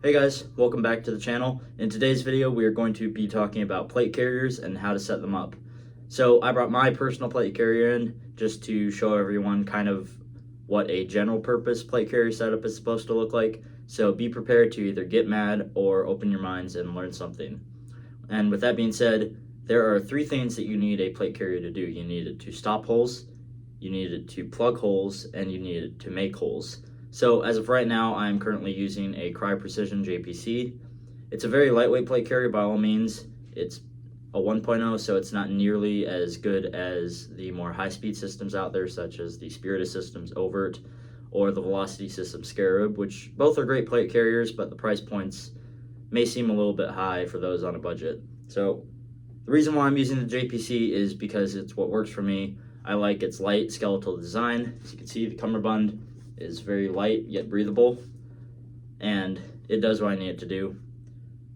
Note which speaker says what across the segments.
Speaker 1: Hey guys, welcome back to the channel. In today's video, we are going to be talking about plate carriers and how to set them up. So I brought my personal plate carrier in just to show everyone kind of what a general purpose plate carrier setup is supposed to look like. So be prepared to either get mad or open your minds and learn something. And with that being said, there are three things that you need a plate carrier to do. You need it to stop holes, you need it to plug holes, and you need it to make holes. So as of right now, I'm currently using a Crye Precision JPC. It's a very lightweight plate carrier by all means. It's a 1.0, so it's not nearly as good as the more high-speed systems out there, such as the Spiritus Systems Overt or the Velocity System Scarab, which both are great plate carriers, but the price points may seem a little bit high for those on a budget. So the reason why I'm using the JPC is because it's what works for me. I like its light skeletal design. As you can see, the cummerbund is very light yet breathable, and it does what I need it to do.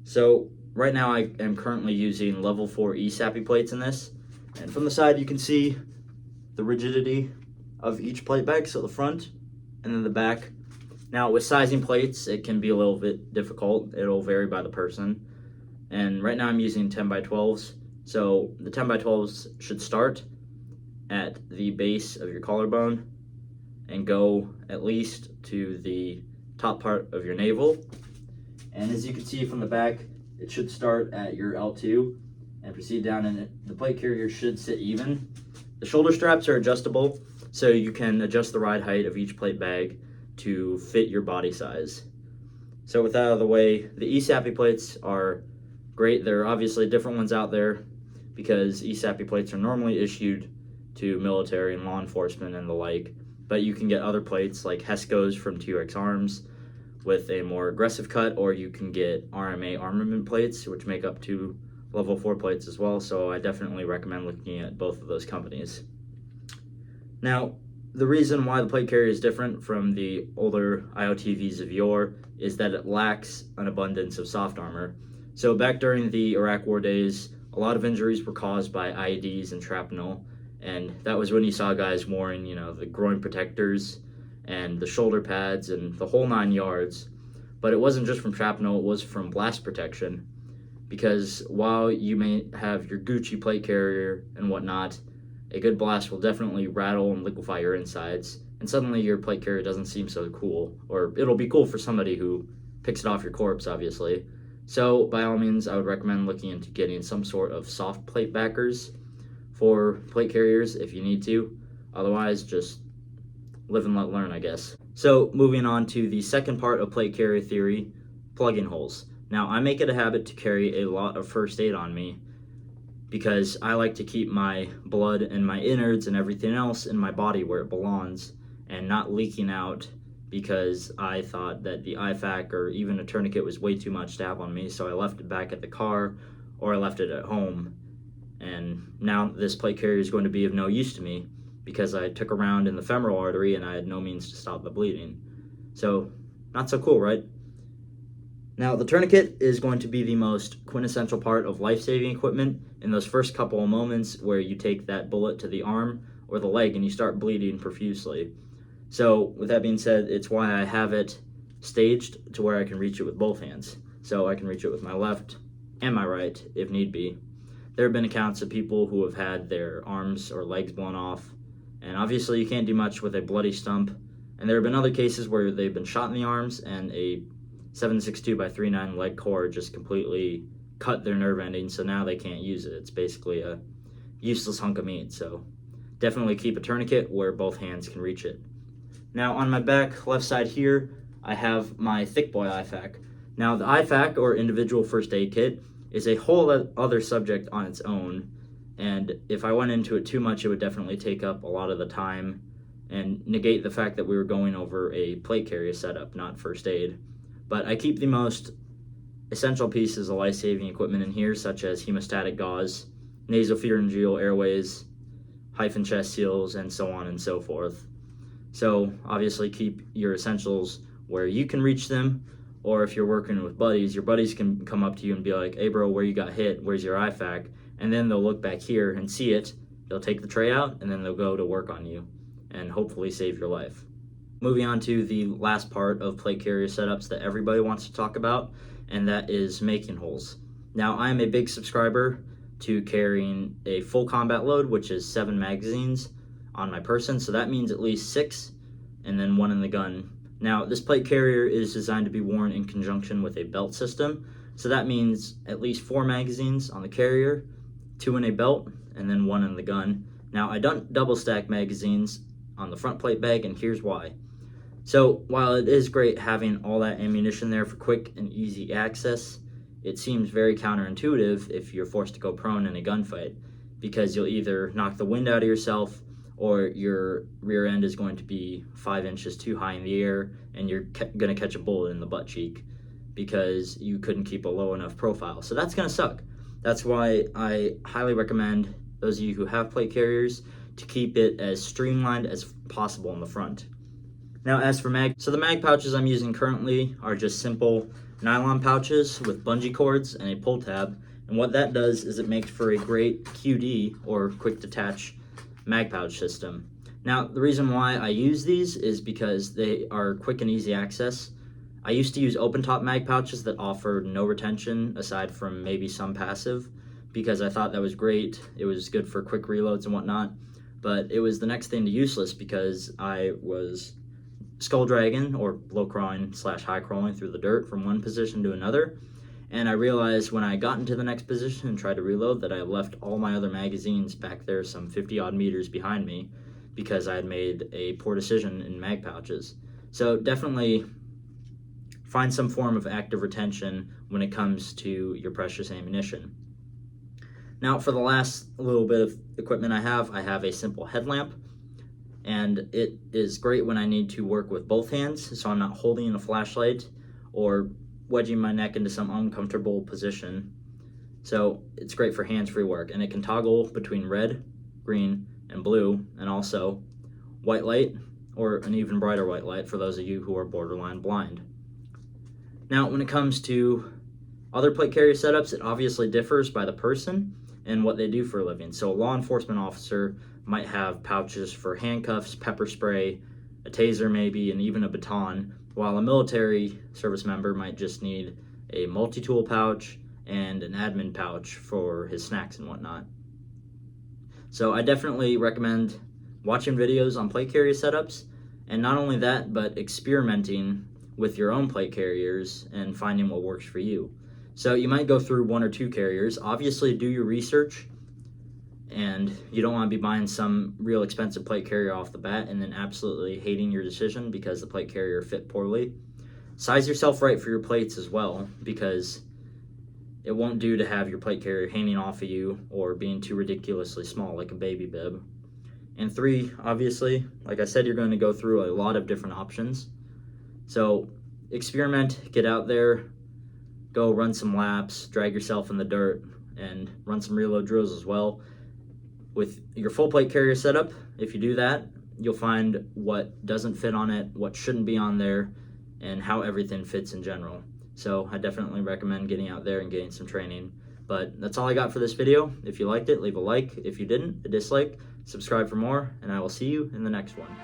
Speaker 1: So right now I am currently using level 4 ESAPI plates in this, and from the side you can see the rigidity of each plate bag, so the front and then the back. Now with sizing plates, it can be a little bit difficult. It'll vary by the person, and right now I'm using 10x12s. So the 10x12s should start at the base of your collarbone and go at least to the top part of your navel. And as you can see from the back, it should start at your L2 and proceed down, and the plate carrier should sit even. The shoulder straps are adjustable, so you can adjust the ride height of each plate bag to fit your body size. So with that out of the way, the ESAPI plates are great. There are obviously different ones out there because ESAPI plates are normally issued to military and law enforcement and the like. But you can get other plates like Hesco's from 2X Arms with a more aggressive cut, or you can get RMA armament plates, which make up to level 4 plates as well. So I definitely recommend looking at both of those companies. Now, the reason why the plate carrier is different from the older IOTVs of yore is that it lacks an abundance of soft armor. So back during the Iraq War days, a lot of injuries were caused by IEDs and shrapnel. And that was when you saw guys wearing, the groin protectors and the shoulder pads and the whole 9 yards. But it wasn't just from shrapnel, it was from blast protection. Because while you may have your Gucci plate carrier and whatnot, a good blast will definitely rattle and liquefy your insides. And suddenly your plate carrier doesn't seem so cool. Or it'll be cool for somebody who picks it off your corpse, obviously. So by all means, I would recommend looking into getting some sort of soft plate backers for plate carriers if you need to. Otherwise, just live and let learn, I guess. So moving on to the second part of plate carrier theory, plug-in holes. Now I make it a habit to carry a lot of first aid on me because I like to keep my blood and my innards and everything else in my body where it belongs and not leaking out, because I thought that the IFAC or even a tourniquet was way too much to have on me, so I left it back at the car or I left it at home. And now this plate carrier is going to be of no use to me because I took a round in the femoral artery and I had no means to stop the bleeding. So, not so cool, right? Now, the tourniquet is going to be the most quintessential part of life-saving equipment in those first couple of moments where you take that bullet to the arm or the leg and you start bleeding profusely. So, with that being said, it's why I have it staged to where I can reach it with both hands. So I can reach it with my left and my right if need be. There have been accounts of people who have had their arms or legs blown off, and obviously you can't do much with a bloody stump. And there have been other cases where they've been shot in the arms and a 7.62x3.9 leg cord just completely cut their nerve ending, so now they can't use it. It's basically a useless hunk of meat, so definitely keep a tourniquet where both hands can reach it. Now on my back left side here, I have my Thick Boy IFAC. Now the IFAC, or individual first aid kit, is a whole other subject on its own, and if I went into it too much, it would definitely take up a lot of the time and negate the fact that we were going over a plate carrier setup, not first aid. But I keep the most essential pieces of life-saving equipment in here, such as hemostatic gauze, nasopharyngeal airways, hyphen chest seals, and so on and so forth. So obviously keep your essentials where you can reach them, or if you're working with buddies, your buddies can come up to you and be like, hey bro, where you got hit? Where's your IFAC? And then they'll look back here and see it. They'll take the tray out and then they'll go to work on you and hopefully save your life. Moving on to the last part of plate carrier setups that everybody wants to talk about, and that is making holes. Now, I am a big subscriber to carrying a full combat load, which is 7 magazines on my person, so that means at least 6 and then 1 in the gun. Now, this plate carrier is designed to be worn in conjunction with a belt system, so that means at least 4 magazines on the carrier, 2 in a belt, and then 1 in the gun. Now, I don't double stack magazines on the front plate bag, and here's why. So while it is great having all that ammunition there for quick and easy access, it seems very counterintuitive if you're forced to go prone in a gunfight, because you'll either knock the wind out of yourself or your rear end is going to be 5 inches too high in the air and you're going to catch a bullet in the butt cheek because you couldn't keep a low enough profile. So that's going to suck. That's why I highly recommend those of you who have plate carriers to keep it as streamlined as possible in the front. Now, as for the mag pouches I'm using currently are just simple nylon pouches with bungee cords and a pull tab, and what that does is it makes for a great QD, or quick detach, mag pouch system. Now, the reason why I use these is because they are quick and easy access. I used to use open top mag pouches that offered no retention aside from maybe some passive, because I thought that was great. It was good for quick reloads and whatnot, but it was the next thing to useless because I was skull dragging or low crawling / high crawling through the dirt from one position to another, and I realized when I got into the next position and tried to reload that I left all my other magazines back there some 50 odd meters behind me because I had made a poor decision in mag pouches. So definitely find some form of active retention when it comes to your precious ammunition. Now, for the last little bit of equipment I have a simple headlamp, and it is great when I need to work with both hands, so I'm not holding a flashlight or wedging my neck into some uncomfortable position. So it's great for hands-free work, and it can toggle between red, green, and blue, and also white light or an even brighter white light for those of you who are borderline blind. Now, when it comes to other plate carrier setups, it obviously differs by the person and what they do for a living. So a law enforcement officer might have pouches for handcuffs, pepper spray, a taser maybe, and even a baton, while a military service member might just need a multi-tool pouch and an admin pouch for his snacks and whatnot. So I definitely recommend watching videos on plate carrier setups, and not only that, but experimenting with your own plate carriers and finding what works for you. So you might go through 1 or 2 carriers. Obviously, do your research, and you don't want to be buying some real expensive plate carrier off the bat and then absolutely hating your decision because the plate carrier fit poorly. Size yourself right for your plates as well, because it won't do to have your plate carrier hanging off of you or being too ridiculously small like a baby bib. And 3, obviously, like I said, you're going to go through a lot of different options. So experiment, get out there, go run some laps, drag yourself in the dirt, and run some reload drills as well. With your full plate carrier setup, if you do that, you'll find what doesn't fit on it, what shouldn't be on there, and how everything fits in general. So I definitely recommend getting out there and getting some training. But that's all I got for this video. If you liked it, leave a like. If you didn't, a dislike. Subscribe for more, and I will see you in the next one.